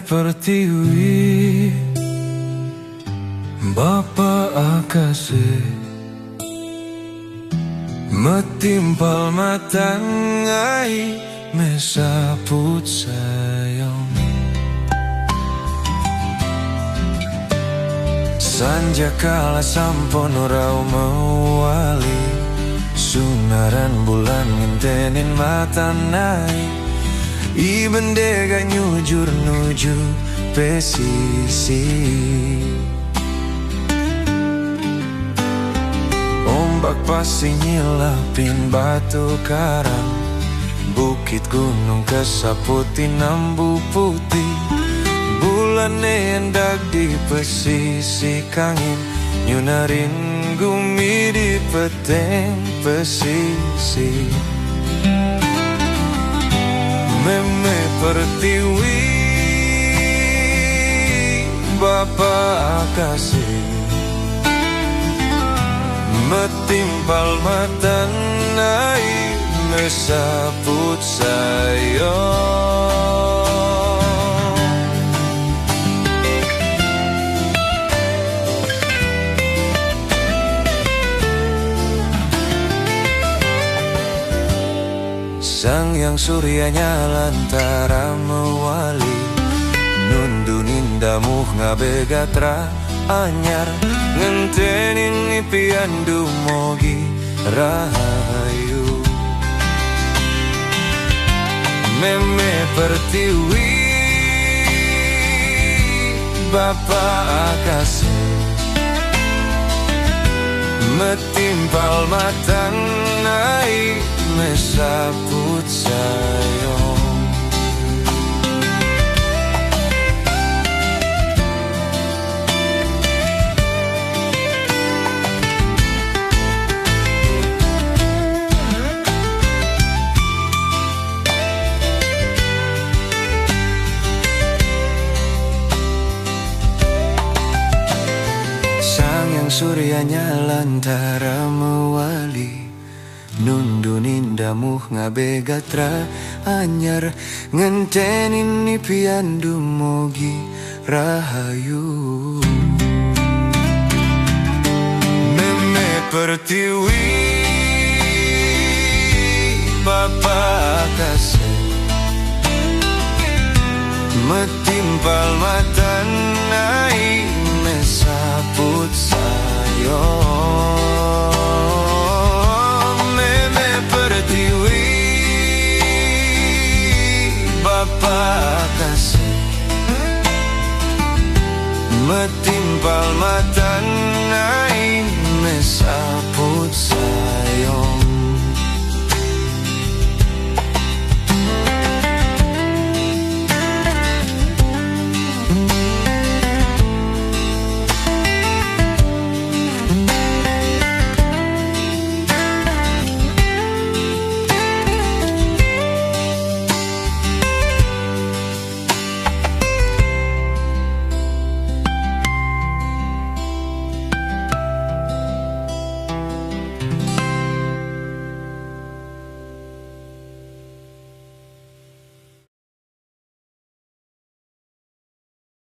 pertiwi Bapa akase metimpal matangai mesaput sayang Sanjakala sampun ora mewali sunaran bulan ngentenin mata naik Ibende gak nyujur nuju pesisi Ombak pasti nyilapin batu karang Bukit gunung kesaputin nambu putih Bulan endak di pesisi kangin Nyunarin gumi di peteng pesisi Meme pertiwi Bapa kasih metimpal mata naik mesaput sayang Sang yang suryanya lantara mewali Nundunin damuh ngabegatra anyar Ngentenin ipian dumogi rahayu Meme pertiwi Bapa akase metimpal mata naik mesaput sayang Sang yang suryanya lantara mewali Nundunin damuh ngabegatra anyar Ngentenin ipian dumogi rahayu Meme pertiwi Bapa kase metimpal mata naik mesaput sayang pertiwi Bapa kasih metimpal mata naik mesaput sayang